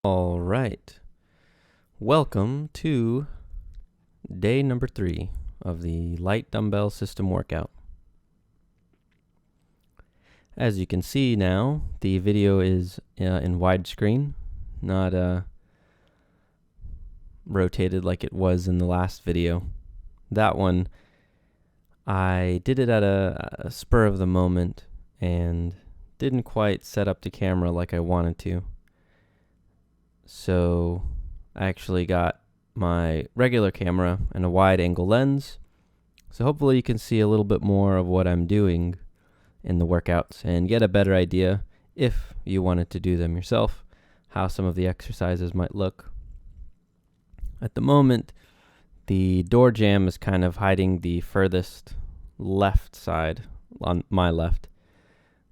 All right. Welcome to day number 3 of the light dumbbell system workout. As you can see now, the video is in widescreen, not rotated like it was in the last video. That one, I did it at a spur of the moment and didn't quite set up the camera like I wanted to. So I actually got my regular camera and a wide angle lens. So hopefully you can see a little bit more of what I'm doing in the workouts and get a better idea, if you wanted to do them yourself, how some of the exercises might look. At the moment, the door jamb is kind of hiding the furthest left side, on my left,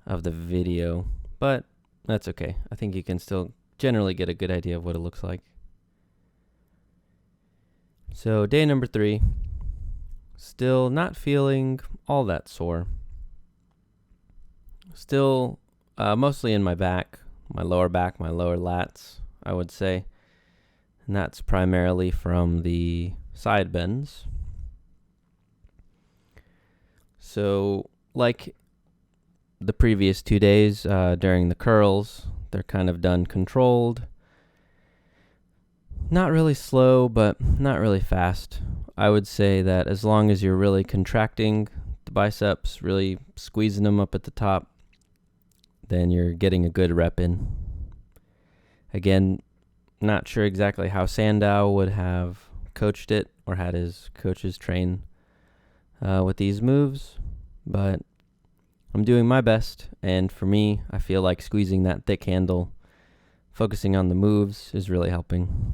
of the video, but that's okay. I think you can still generally get a good idea of what it looks like. So day number 3, still not feeling all that sore. Still mostly in my back, my lower lats, I would say. And that's primarily from the side bends. So like the previous 2 days during the curls, they're kind of done controlled. Not really slow, but not really fast. I would say that as long as you're really contracting the biceps, really squeezing them up at the top, then you're getting a good rep in. Again, not sure exactly how Sandow would have coached it or had his coaches train with these moves, but I'm doing my best, and for me, I feel like squeezing that thick handle, focusing on the moves, is really helping.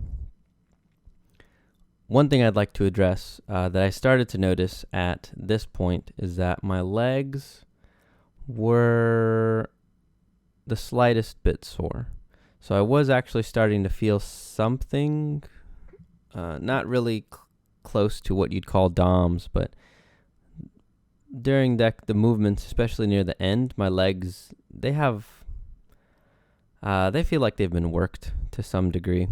One thing I'd like to address that I started to notice at this point is that my legs were the slightest bit sore. So I was actually starting to feel something, not really close to what you'd call DOMs, but during the movements, especially near the end, my legs, they feel like they've been worked to some degree.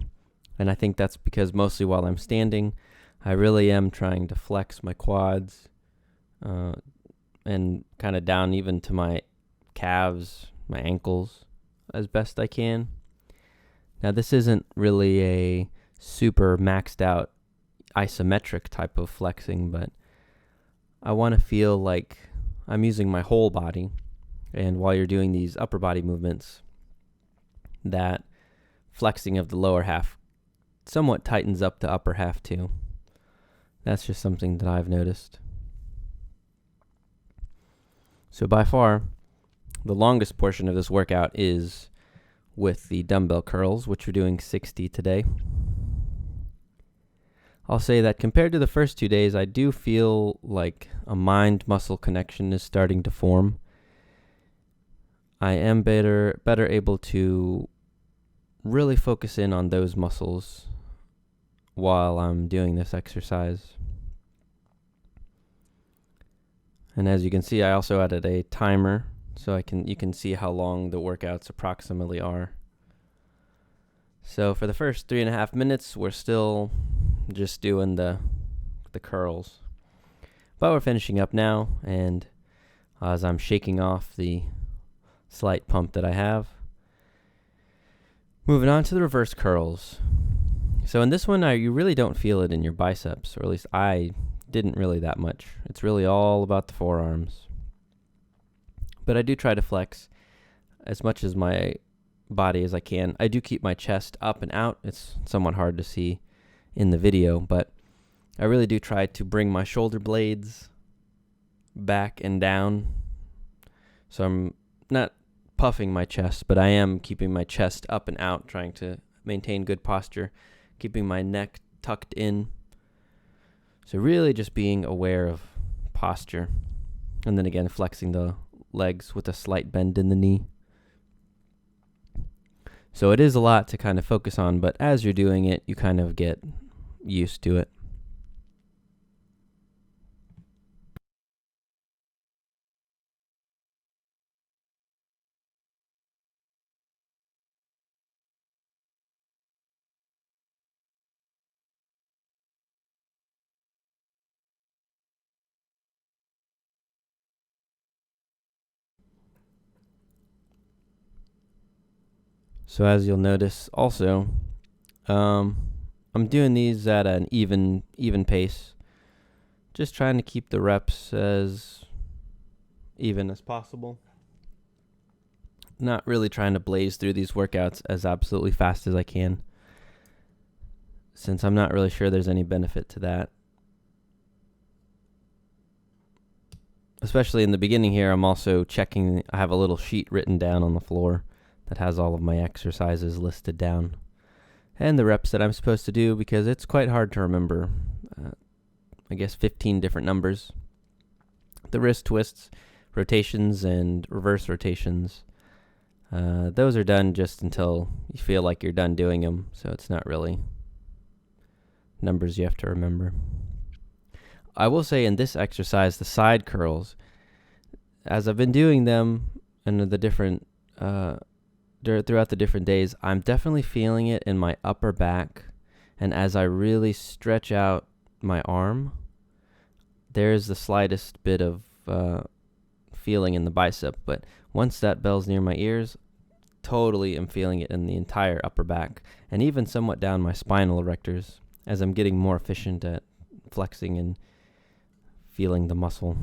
And I think that's because mostly while I'm standing, I really am trying to flex my quads and kind of down even to my calves, my ankles, as best I can. Now, this isn't really a super maxed out isometric type of flexing, but I want to feel like I'm using my whole body. And while you're doing these upper body movements, that flexing of the lower half somewhat tightens up the upper half too. That's just something that I've noticed. So by far, the longest portion of this workout is with the dumbbell curls, which we're doing 60 today. I'll say that compared to the first 2 days, I do feel like a mind-muscle connection is starting to form. I am better able to really focus in on those muscles while I'm doing this exercise. And as you can see, I also added a timer so you can see how long the workouts approximately are. So for the first 3.5 minutes, we're still just doing the curls. But we're finishing up now, and as I'm shaking off the slight pump that I have, moving on to the reverse curls. So in this one, you really don't feel it in your biceps, or at least I didn't really that much. It's really all about the forearms. But I do try to flex as much as my body as I can. I do keep my chest up and out. It's somewhat hard to see in the video, but I really do try to bring my shoulder blades back and down. So I'm not puffing my chest, but I am keeping my chest up and out, trying to maintain good posture, keeping my neck tucked in. So really just being aware of posture. And then again, flexing the legs with a slight bend in the knee. So it is a lot to kind of focus on, but as you're doing it, you kind of get used to it. So as you'll notice also, I'm doing these at an even pace, just trying to keep the reps as even as possible. Not really trying to blaze through these workouts as absolutely fast as I can, since I'm not really sure there's any benefit to that. Especially in the beginning here, I'm also checking. I have a little sheet written down on the floor that has all of my exercises listed down and the reps that I'm supposed to do, because it's quite hard to remember. I guess 15 different numbers. The wrist twists, rotations, and reverse rotations. Those are done just until you feel like you're done doing them, so it's not really numbers you have to remember. I will say in this exercise, the side curls, as I've been doing them and the different throughout the different days, I'm definitely feeling it in my upper back, and as I really stretch out my arm, there's the slightest bit of feeling in the bicep, but once that bell's near my ears, totally am feeling it in the entire upper back, and even somewhat down my spinal erectors, as I'm getting more efficient at flexing and feeling the muscle.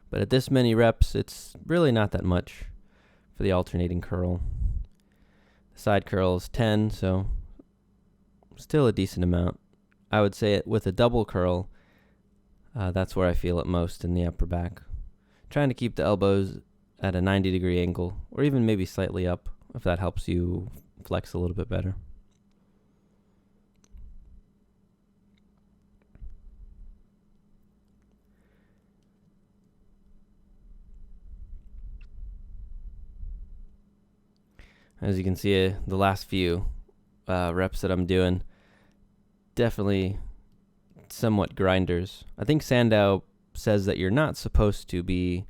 But at this many reps, it's really not that much for the alternating curl. The side curl is 10, so still a decent amount. I would say with a double curl, that's where I feel it most, in the upper back. Trying to keep the elbows at a 90-degree angle, or even maybe slightly up, if that helps you flex a little bit better. As you can see, the last few reps that I'm doing, definitely somewhat grinders. I think Sandow says that you're not supposed to be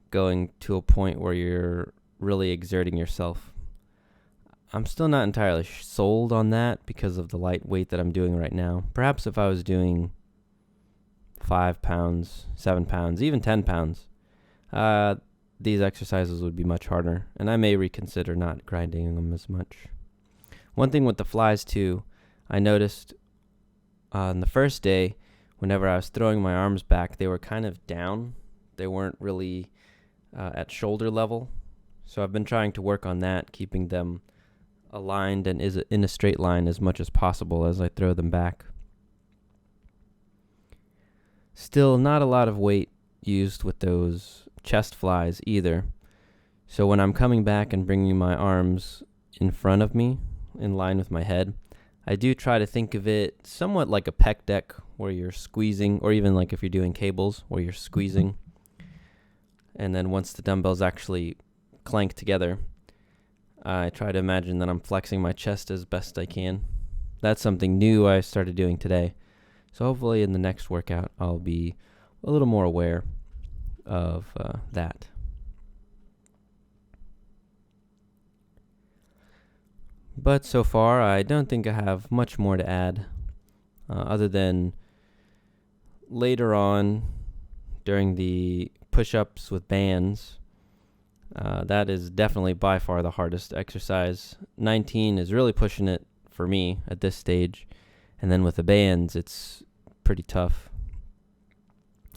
going to a point where you're really exerting yourself. I'm still not entirely sold on that because of the light weight that I'm doing right now. Perhaps if I was doing 5 pounds, 7 pounds, even 10 pounds, these exercises would be much harder, and I may reconsider not grinding them as much. One thing with the flies too, I noticed on the first day, whenever I was throwing my arms back, they were kind of down. They weren't really at shoulder level. So I've been trying to work on that, keeping them aligned and is in a straight line as much as possible as I throw them back. Still not a lot of weight used with those chest flies either. So when I'm coming back and bringing my arms in front of me, in line with my head, I do try to think of it somewhat like a pec deck, where you're squeezing, or even like if you're doing cables, where you're squeezing. And then once the dumbbells actually clank together, I try to imagine that I'm flexing my chest as best I can. That's something new I started doing today. So hopefully in the next workout, I'll be a little more aware of that. But so far, I don't think I have much more to add, other than later on during the push-ups with bands. That is definitely by far the hardest exercise. 19 is really pushing it for me at this stage. And then with the bands, it's pretty tough.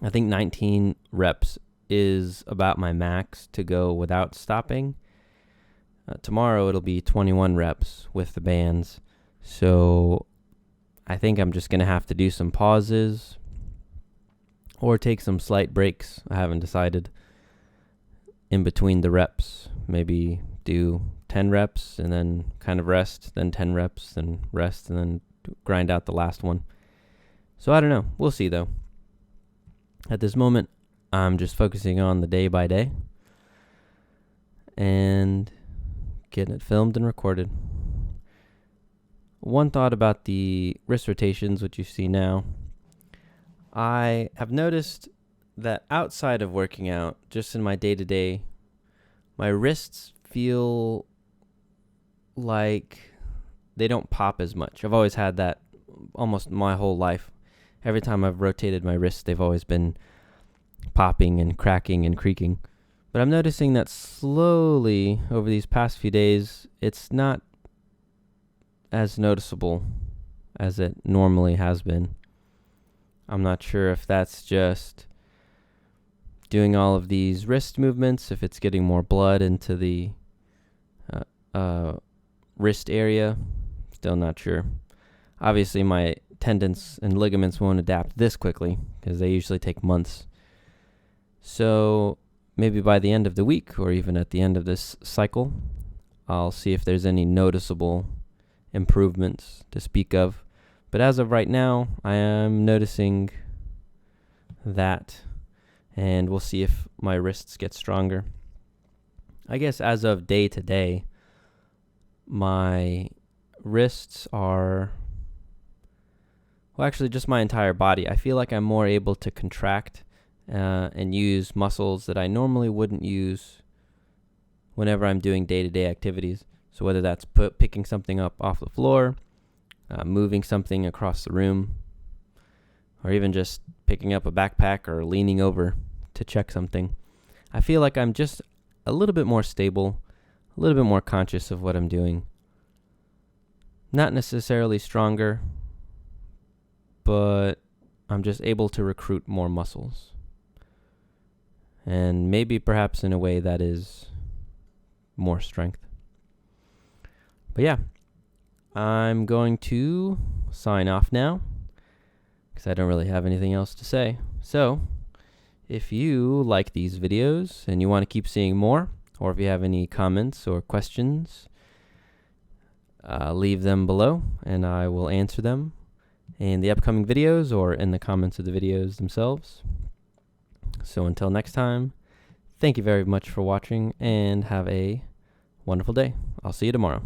I think 19 reps is about my max to go without stopping. Tomorrow it'll be 21 reps with the bands. So I think I'm just going to have to do some pauses or take some slight breaks. I haven't decided. In between the reps, maybe do 10 reps and then kind of rest, then 10 reps, then rest, and then grind out the last one. So I don't know. We'll see though. At this moment, I'm just focusing on the day by day and getting it filmed and recorded. One thought about the wrist rotations, which you see now. I have noticed that outside of working out, just in my day-to-day, my wrists feel like they don't pop as much. I've always had that almost my whole life. Every time I've rotated my wrists, they've always been popping and cracking and creaking. But I'm noticing that slowly over these past few days, it's not as noticeable as it normally has been. I'm not sure if that's just doing all of these wrist movements, if it's getting more blood into the wrist area. Still not sure. Obviously, my tendons and ligaments won't adapt this quickly because they usually take months. So maybe by the end of the week or even at the end of this cycle, I'll see if there's any noticeable improvements to speak of. But as of right now, I am noticing that, and we'll see if my wrists get stronger. I guess as of day to day, my wrists are, well, actually just my entire body. I feel like I'm more able to contract and use muscles that I normally wouldn't use whenever I'm doing day-to-day activities. So whether that's picking something up off the floor, moving something across the room, or even just picking up a backpack or leaning over to check something, I feel like I'm just a little bit more stable, a little bit more conscious of what I'm doing. Not necessarily stronger, but I'm just able to recruit more muscles. And maybe perhaps in a way that is more strength. But yeah, I'm going to sign off now because I don't really have anything else to say. So if you like these videos and you want to keep seeing more, or if you have any comments or questions, leave them below and I will answer them in the upcoming videos or in the comments of the videos themselves. So until next time, thank you very much for watching and have a wonderful day. I'll see you tomorrow.